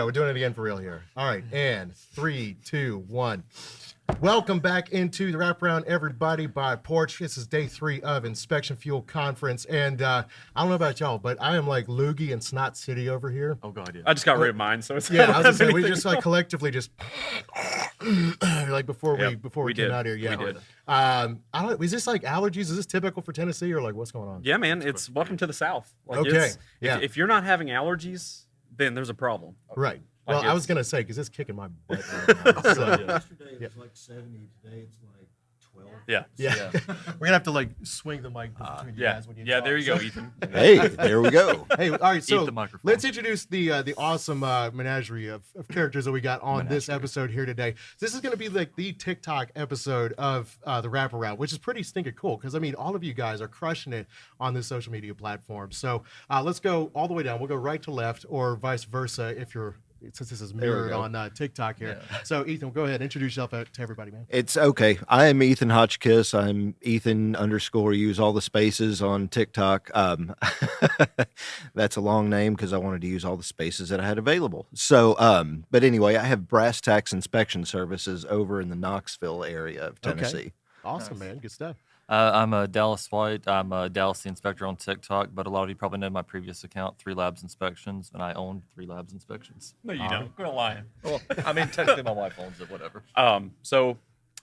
go. We're doing it again for real here. All right, and 3, 2, 1. Welcome back into the Wraparound, everybody, by Porch. This is day 3 of Inspection Fuel Conference, and I don't know about y'all, but I am like Loogie and Snot City over here. Oh God, yeah. I just got rid of mine, so it's I was gonna say we just like collectively just like before we came out here. Yeah, we did. I don't. Is this like allergies? Is this typical for Tennessee, or like what's going on? Yeah, man, it's welcome to the South. Like, Okay, it's, yeah. If you're not having allergies, then there's a problem. Right. Like Well, I was gonna say because it's kicking my butt right now. So, Yesterday it was like 70. Today it's like 12. Yeah. we're gonna have to like swing the mic between you guys when you talk. There you go, Ethan. Hey, there we go. Hey, all right, so Eat the microphone. let's introduce the awesome menagerie of characters that we got on this episode here today. This is going to be like the TikTok episode of the Wraparound, which is pretty stinking cool because, I mean, all of you guys are crushing it on this social media platform. So let's go all the way down. We'll go right to left or vice versa if you're, since this is mirrored on TikTok here. Yeah. So, Ethan, go ahead. Introduce yourself to everybody, man. It's okay. I am Ethan Hotchkiss. I'm Ethan _ use all the spaces on TikTok. That's a long name because I wanted to use all the spaces that I had available. So, but anyway, I have brass tacks inspection services over in the Knoxville area of Tennessee. Okay. Awesome, man. Good stuff. I'm a Dallas White. I'm a Dallas the Inspector on TikTok, but a lot of you probably know my previous account, 3 Labs Inspections, and I own 3 Labs Inspections. No, you don't. Quit lying. Well, I mean, technically my wife owns it, whatever. So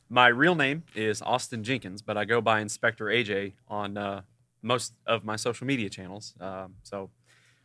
my real name is Austin Jenkins, but I go by Inspector AJ on most of my social media channels. So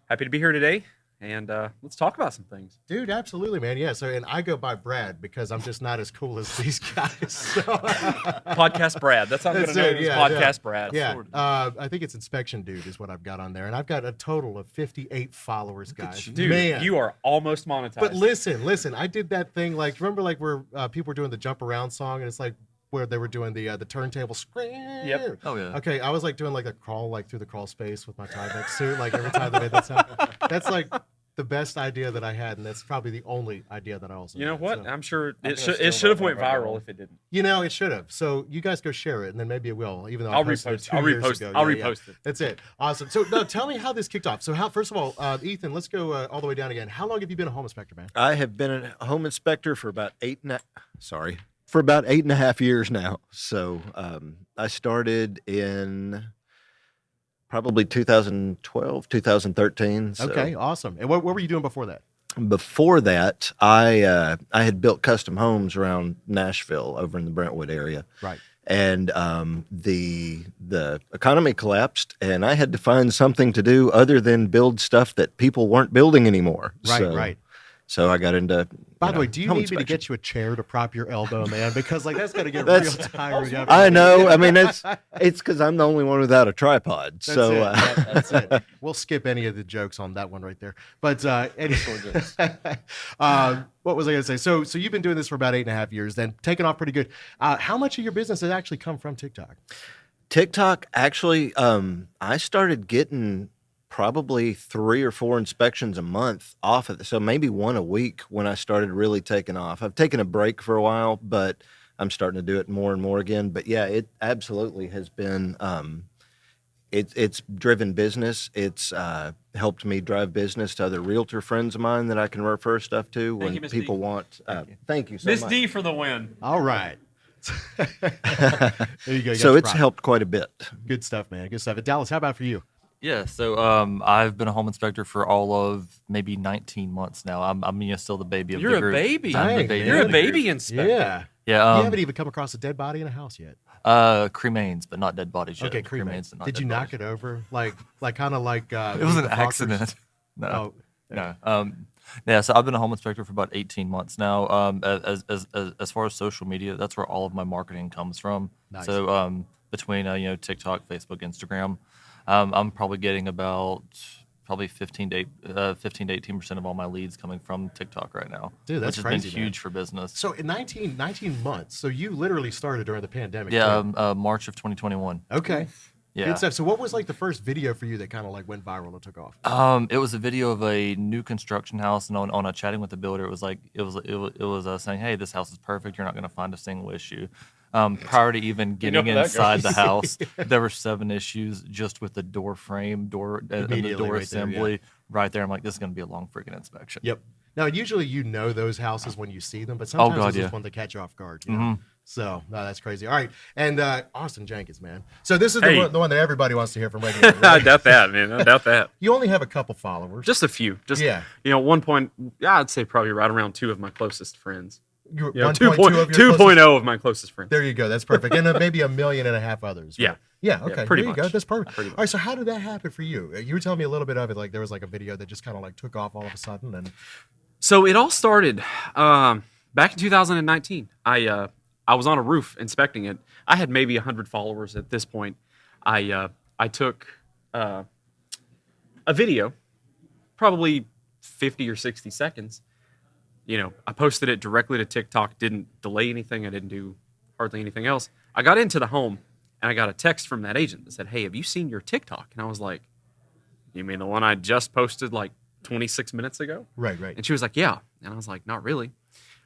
happy to be here today, and let's talk about some things. Dude, absolutely, man. Yeah, so, and I go by Brad because I'm just not as cool as these guys. So. Podcast Brad. That's how I'm going to know it. Podcast Brad. Yeah, I think it's Inspection Dude is what I've got on there. And I've got a total of 58 followers, guys. Dude, man. You are almost monetized. But listen, I did that thing, like, remember like where people were doing the Jump Around song, and it's like where they were doing the turntable scream. Yep. Oh, yeah. Okay, I was like doing like a crawl, like through the crawl space with my Tyvek suit, like every time they made that sound. That's like the best idea that I had, and that's probably the only idea that I also You know had, what? so. I'm sure I'm it gonna should have steal went that right viral now. if it didn't. You know, it should have. So you guys go share it, and then maybe it will, even though I'll I posted it repost. 2 I'll years repost ago. it. I'll Yeah. repost it. That's it. Awesome. So now tell me how this kicked off. So first of all, Ethan, let's go all the way down again. How long have you been a home inspector, man? I have been a home inspector for about 8.5 years now. So I started in probably 2012, 2013. So. Okay, awesome. And what were you doing before that? Before that, I had built custom homes around Nashville over in the Brentwood area. Right. And the economy collapsed, and I had to find something to do other than build stuff that people weren't building anymore. Right. So I got into. By the way, do you home need me to inspection. get you a chair to prop your elbow, man? Because like that's gonna get That's- real tiring. after I that. know. I mean, it's because I'm the only one without a tripod. That's So it. Yeah, that's it. We'll skip any of the jokes on that one right there. But what was I going to say? So you've been doing this for about 8.5 years, then taking off pretty good. How much of your business has actually come from TikTok? TikTok, actually, I started getting probably 3 or 4 inspections a month off of it. So maybe 1 a week when I started really taking off. I've taken a break for a while, but I'm starting to do it more and more again. But yeah, it absolutely has been, it's driven business. It's helped me drive business to other realtor friends of mine that I can refer stuff to when you, Miss people D. want. Thank you so Miss much. D for the win. All right. There you go. You So got it's your helped quite a bit. good stuff, man. Good stuff. Dallas, how about for you? Yeah, so I've been a home inspector for all of maybe 19 months now. I'm still the baby of You're the a group. baby. I'm the Dang, baby man. You're of a the baby group. inspector. Yeah. Yeah, You haven't even come across a dead body in a house yet. cremains, but not dead bodies yet. Okay, cremains. but not Did dead you knock bodies. it over? Like kind of like It was an the Fockers? accident. No. Oh, No. Yeah, so I've been a home inspector for about 18 months now. As far as social media, that's where all of my marketing comes from. Nice. So between TikTok, Facebook, Instagram, I'm probably getting about 15 to 18% of all my leads coming from TikTok right now. Dude, that's which has crazy, been man. huge for business. So in 19 months. So you literally started during the pandemic. Yeah, too. March of 2021. Okay. Yeah. Good stuff. So what was like the first video for you that kind of like went viral and took off? It was a video of a new construction house, and on a chatting with the builder, it was saying, "Hey, this house is perfect. You're not going to find a single issue." Prior to even getting where that inside the goes. house, there were 7 issues just with the door frame, and the Immediately door right there, assembly right there. I'm like, this is going to be a long freaking inspection. Yep. Now, usually you know those houses when you see them, but sometimes God, it's just yeah. one to catch you off guard. You know? So, no, that's crazy. All right. And Austin Jenkins, man. So this is Hey. the one that everybody wants to hear from radio. I Right? doubt that, man. I doubt that. You only have a couple followers. Just a few. Just Yeah. At one point, I'd say probably right around 2 of my closest friends. You're 2.0 2.0 of my closest friends. There you go. That's perfect. And maybe 1.5 million others. Yeah. Yeah. Okay. pretty there you go. much. That's perfect. Pretty All right. So how did that happen for you? You were telling me a little bit of it. Like there was like a video that just kind of like took off all of a sudden. And So it all started back in 2019. I was on a roof inspecting it. I had maybe 100 followers at this point. I took a video, probably 50 or 60 seconds. I posted it directly to TikTok. Didn't delay anything. I didn't do hardly anything else. I got into the home and I got a text from that agent that said, "Hey, have you seen your TikTok?" And I was like, "You mean the one I just posted like 26 minutes ago?" right. And she was like, "Yeah." And I was like, "Not really."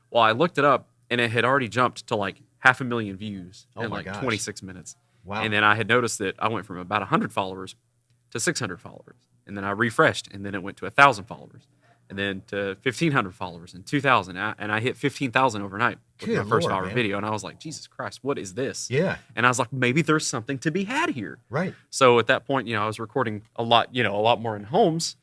Well, I looked it up and it had already jumped to like 500,000 views Oh in my like gosh. 26 minutes. Wow. And then I had noticed that I went from about 100 followers to 600 followers. And then I refreshed and then it went to 1,000 followers. And then to 1,500 followers and 2,000. And I hit 15,000 overnight with Good my first Lord, hour man. video. And I was like, Jesus Christ, what is this? Yeah. And I was like, maybe there's something to be had here. Right. So at that point, I was recording a lot more in homes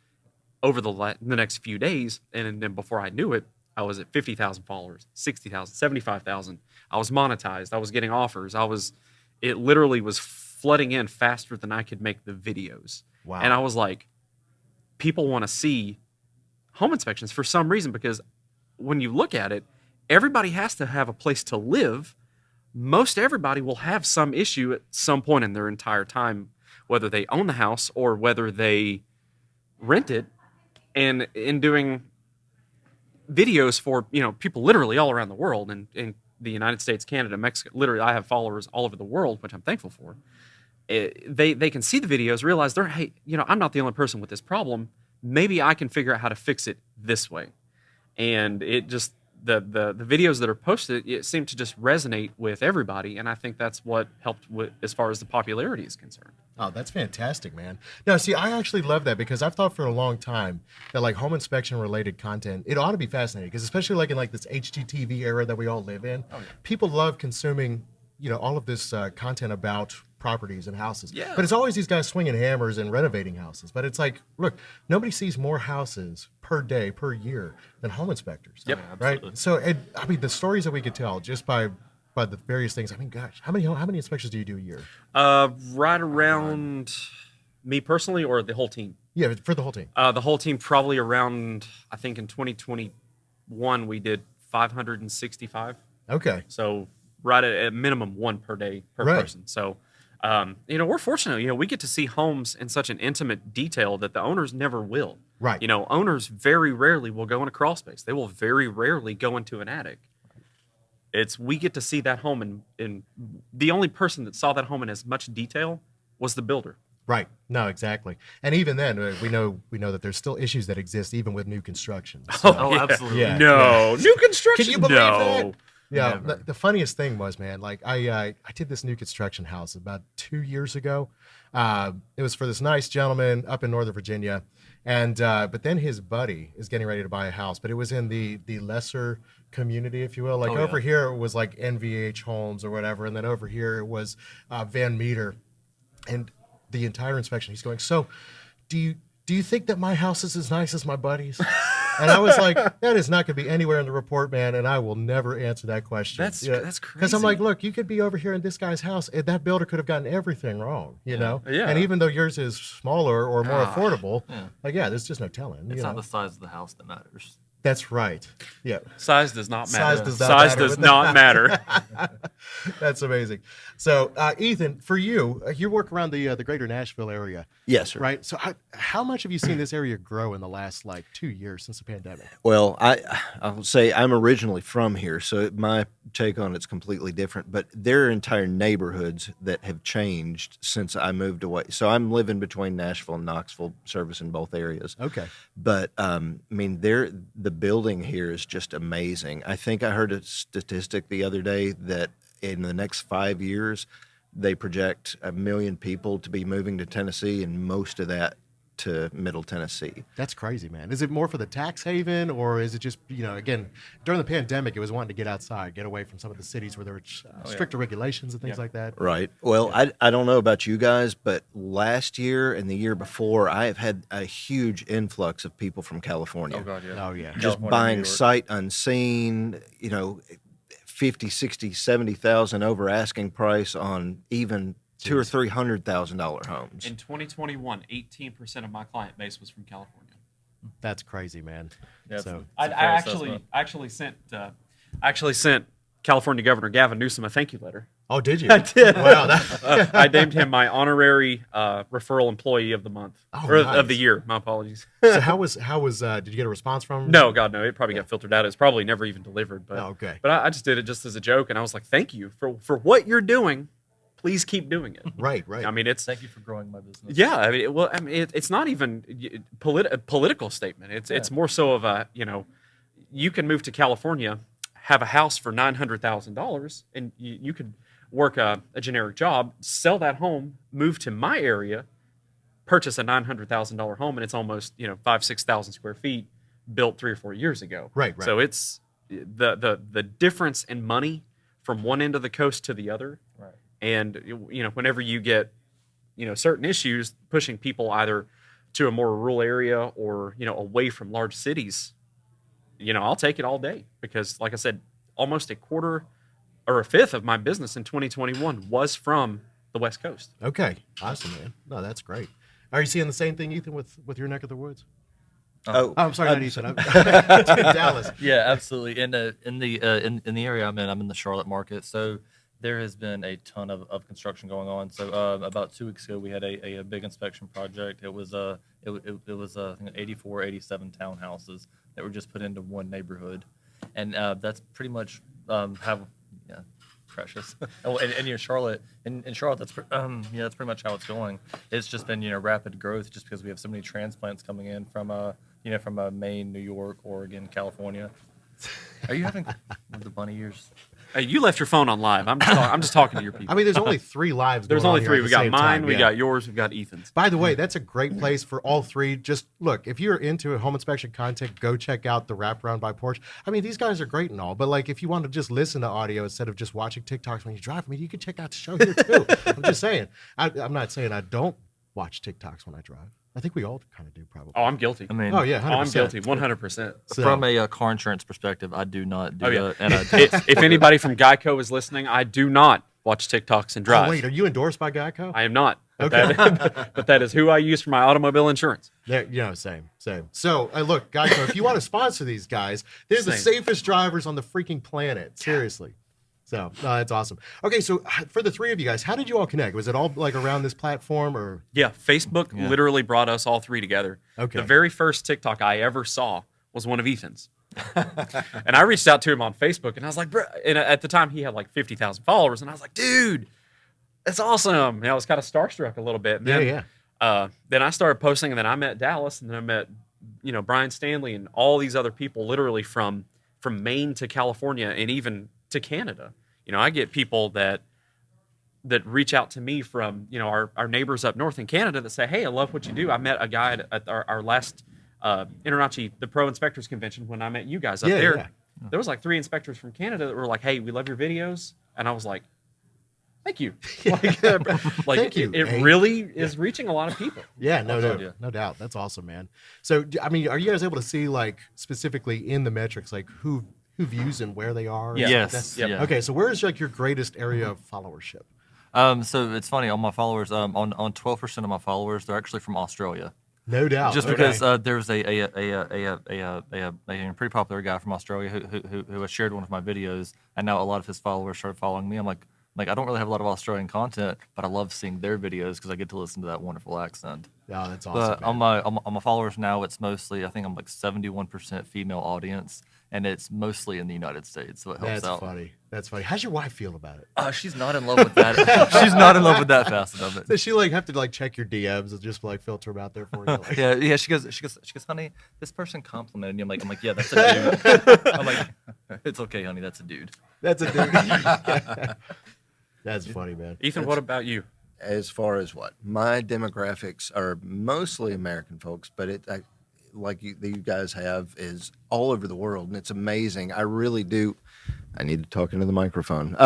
over the next few days. And then before I knew it, I was at 50,000 followers, 60,000, 75,000. I was monetized. I was getting offers. It literally was flooding in faster than I could make the videos. Wow. And I was like, people want to see home inspections for some reason, because when you look at it, everybody has to have a place to live. Most everybody will have some issue at some point in their entire time, whether they own the house or whether they rent it. And in doing videos for people literally all around the world, and in the United States, Canada, Mexico, literally I have followers all over the world, which I'm thankful for. They can see the videos, realize I'm not the only person with this problem. Maybe I can figure out how to fix it this way. And it just the videos that are posted, it seemed to just resonate with everybody, and I think that's what helped with as far as the popularity is concerned. Oh, that's fantastic, man. Now, see, I actually love that because I've thought for a long time that like home inspection related content, it ought to be fascinating because especially like in like this HGTV era that we all live in, people love consuming, all of this content about properties and houses. Yeah. But it's always these guys swinging hammers and renovating houses. But it's like, look, nobody sees more houses per day, per year than home inspectors. Yep. Right. So, the stories that we could tell just by the various things. I mean, gosh, how many inspections do you do a year? Right around me personally, or the whole team? Yeah, for the whole team. The whole team probably around, I think in 2021 we did 565. Okay. So right at minimum one per day per Right. person. So we're fortunate. We get to see homes in such an intimate detail that the owners never will. Right. Owners very rarely will go in a crawl space. They will very rarely go into an attic. We get to see that home, and the only person that saw that home in as much detail was the builder. Right. No, exactly. And even then, we know that there's still issues that exist even with new construction. So, Oh, absolutely. Yeah. No, new construction. Can you believe no. that? Yeah. Never. The funniest thing was, man, like I did this new construction house about 2 years ago. It was for this nice gentleman up in Northern Virginia, and but then his buddy is getting ready to buy a house, but it was in the lesser community, if you will. Like Oh, over yeah. here it was like NVH Homes or whatever, and then over here it was Van Meter, and the entire inspection he's going, so do you think that my house is as nice as my buddy's? And I was like, that is not going to be anywhere in the report, man, and I will never answer that question. That's Because crazy. I'm like, look, you could be over here in this guy's house, and that builder could have gotten everything wrong, you know? Yeah. And even though yours is smaller or more affordable, Yeah. there's just no telling. It's you not know? the size of the house that matters. That's right. Yeah. Size does not Size matter. does not Size matter does with not matter. That's amazing. So, Ethan, for you, you work around the greater Nashville area, Yes, sir. right? So how much have you seen this area grow in the last, 2 years since the pandemic? Well, I'll say I'm originally from here, so my take on it's completely different. But there are entire neighborhoods that have changed since I moved away. So I'm living between Nashville and Knoxville, servicing both areas. Okay. But the building here is just amazing. I think I heard a statistic the other day that in the next 5 years, they project 1 million people to be moving to Tennessee, and most of that to Middle Tennessee. That's crazy, man. Is it more for the tax haven, or is it just, again, during the pandemic, it was wanting to get outside, get away from some of the cities where there were stricter regulations and things like that? Right. Well, I don't know about you guys, but last year and the year before, I have had a huge influx of people from California. Oh God, yeah. Oh, yeah. Just California, New buying York. sight unseen, 50, 60, 70,000 over asking price on even $200,000 or $300,000 homes. In 2021, 18% of my client base was from California. That's crazy, man. Yeah, So it's a fair assessment. I actually sent California Governor Gavin Newsom a thank you letter. Oh, did you? I did. Wow. I named him my honorary referral employee of the month or nice. of the year. My apologies. So how was did you get a response from him? No, God, no. It probably got filtered out. It's probably never even delivered. But Oh, okay. But I just did it just as a joke, and I was like, "Thank you for what you're doing. Please keep doing it." Right. I mean, it's Thank you for growing my business. yeah. I mean, it's not even a political statement. It's more so of a you can move to California, have a house for $900,000, and you could work a generic job, sell that home, move to my area, purchase a $900,000 home, and it's almost 5,000-6,000 square feet, built 3 or 4 years ago. Right. So it's the difference in money from one end of the coast to the other. Right. And whenever you get certain issues pushing people either to a more rural area or away from large cities, I'll take it all day, because like I said, almost a quarter or a fifth of my business in 2021 was from the West Coast. Okay. Awesome, man. No, that's great. Are you seeing the same thing, Ethan, with your neck of the woods? Oh, I'm sorry, not Ethan. I'm in Dallas. Yeah, absolutely. In the area I'm in the Charlotte market. So there has been a ton of construction going on. So about 2 weeks ago, we had a big inspection project. It was I think 84, 87 townhouses that were just put into one neighborhood, and that's pretty much precious. And in Charlotte, that's that's pretty much how it's going. It's just been rapid growth, just because we have so many transplants coming in from Maine, New York, Oregon, California. Are you having the bunny ears? Hey, you left your phone on live. I'm just talking to your people. I mean, there's only 3 lives. There's going only on 3. here at We the got same mine, time. we Yeah. got yours, we've got Ethan's. By the way, that's a great place for all 3. Just look, if you're into home inspection content, go check out the Wraparound by Porsche. I mean, these guys are great and all, but like if you want to just listen to audio instead of just watching TikToks when you drive, I mean, you can check out the show here too. I'm just saying. I'm not saying I don't watch TikToks when I drive. I think we all kind of do, probably. Oh, I'm guilty. I mean, Oh yeah, 100%. I'm guilty, 100%. So- from a car insurance perspective, I do not do Oh, yeah. that. And I If anybody from Geico is listening, I do not watch TikToks and drive. Oh, wait, are you endorsed by Geico? I am not. But Okay. but that is who I use for my automobile insurance. There, same. So, look, Geico, if you want to sponsor these guys, they're the Same. safest drivers on the freaking planet. Seriously. So, that's awesome. Okay, so for the 3 of you guys, how did you all connect? Was it all like around this platform, or? Yeah, Facebook literally brought us all 3 together. Okay. The very first TikTok I ever saw was one of Ethan's. And I reached out to him on Facebook, and I was like, bro, and at the time he had like 50,000 followers, and I was like, dude, that's awesome. And I was kind of starstruck a little bit. And then, then I started posting, and then I met Dallas, and then I met, Brian Stanley and all these other people literally from Maine to California and even to Canada. I get people that reach out to me from, our neighbors up north in Canada that say, hey, I love what you do. I met a guy at our last Internachi, the Pro Inspectors Convention, when I met you guys up there. Yeah. There was like 3 inspectors from Canada that were like, hey, we love your videos. And I was like, thank you. Thank you. It Hey. really is reaching a lot of people. Yeah, Yeah. no doubt. That's awesome, man. So, I mean, are you guys able to see, like, specifically in the metrics, like who views and where they are? Yeah. Yes. That's- Yeah. Okay, so where is like your greatest area of followership? So it's funny, on my followers, on 12% of my followers, they're actually from Australia. No doubt. Just Okay. because there's a pretty popular guy from Australia who has shared one of my videos, and now a lot of his followers started following me. I'm like I don't really have a lot of Australian content, but I love seeing their videos because I get to listen to that wonderful accent. Oh, that's awesome. But on my followers now, it's mostly, I think I'm like 71% female audience, and it's mostly in the United States, so it helps That's out. funny. That's funny. How's your wife feel about it? She's not in love with that. She's not in love with that facet of it. Does she like have to like check your DMs and just like filter them out there for you? Like, Yeah. She goes, honey, this person complimented you. I'm like, yeah, that's a dude. I'm like, it's okay, honey, that's a dude. that's a dude. That's funny, man. Ethan, what about you? as far as what my demographics are, mostly American folks, but like you guys have, is all over the world, and it's amazing. I really do. I need to talk into the microphone.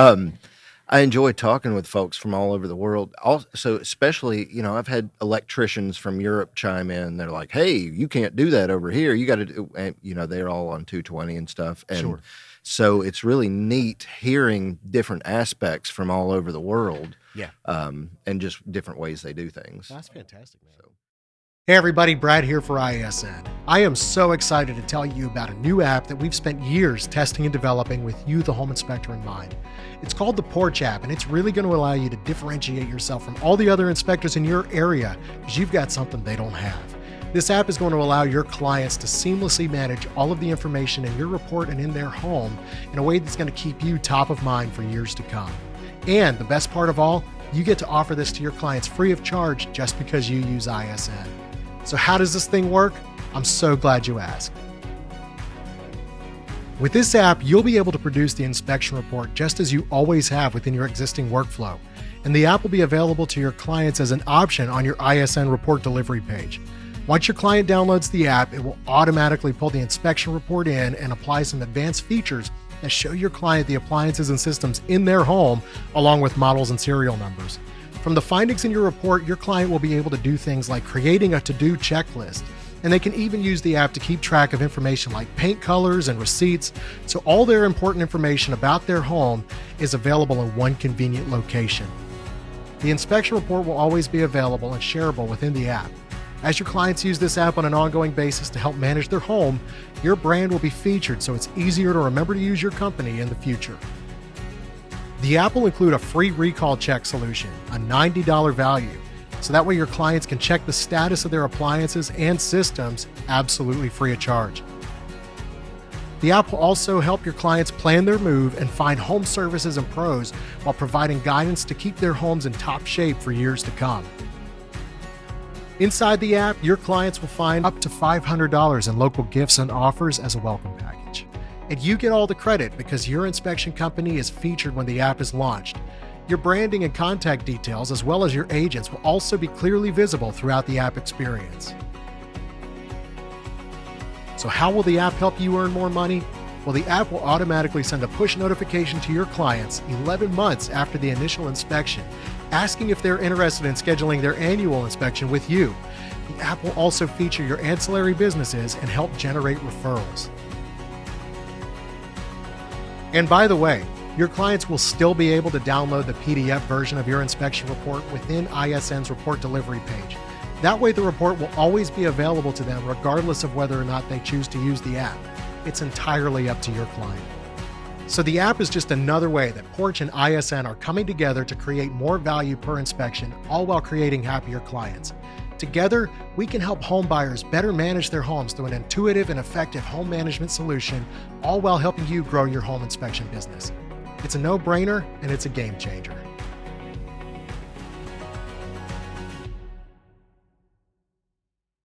I enjoy talking with folks from all over the world. Also, especially, I've had electricians from Europe chime in. They're like, "Hey, you can't do that over here. You got to do," and, they're all on 220 and stuff. And Sure. so it's really neat hearing different aspects from all over the world. Yeah. And just different ways they do things. That's fantastic, man. Hey everybody, Brad here for ISN. I am so excited to tell you about a new app that we've spent years testing and developing with you, the home inspector, in mind. It's called the Porch app, and it's really going to allow you to differentiate yourself from all the other inspectors in your area because you've got something they don't have. This app is going to allow your clients to seamlessly manage all of the information in your report and in their home in a way that's going to keep you top of mind for years to come. And the best part of all, you get to offer this to your clients free of charge just because you use ISN. So how does this thing work? I'm so glad you asked. With this app, you'll be able to produce the inspection report just as you always have within your existing workflow. And the app will be available to your clients as an option on your ISN report delivery page. Once your client downloads the app, it will automatically pull the inspection report in and apply some advanced features that show your client the appliances and systems in their home, along with models and serial numbers. From the findings in your report, your client will be able to do things like creating a to-do checklist, and they can even use the app to keep track of information like paint colors and receipts, so all their important information about their home is available in one convenient location. The inspection report will always be available and shareable within the app. As your clients use this app on an ongoing basis to help manage their home, your brand will be featured so it's easier to remember to use your company in the future. The app will include a free recall check solution, a $90 value, so that way your clients can check the status of their appliances and systems absolutely free of charge. The app will also help your clients plan their move and find home services and pros while providing guidance to keep their homes in top shape for years to come. Inside the app, your clients will find up to $500 in local gifts and offers as a welcome package. And you get all the credit because your inspection company is featured when the app is launched. Your branding and contact details, as well as your agents, will also be clearly visible throughout the app experience. So how will the app help you earn more money? Well, the app will automatically send a push notification to your clients 11 months after the initial inspection, asking if they're interested in scheduling their annual inspection with you. The app will also feature your ancillary businesses and help generate referrals. And by the way, your clients will still be able to download the PDF version of your inspection report within ISN's report delivery page. That way the report will always be available to them regardless of whether or not they choose to use the app. It's entirely up to your client. So the app is just another way that Porch and ISN are coming together to create more value per inspection, all while creating happier clients. Together, we can help home buyers better manage their homes through an intuitive and effective home management solution, all while helping you grow your home inspection business. It's a no-brainer, and it's a game changer.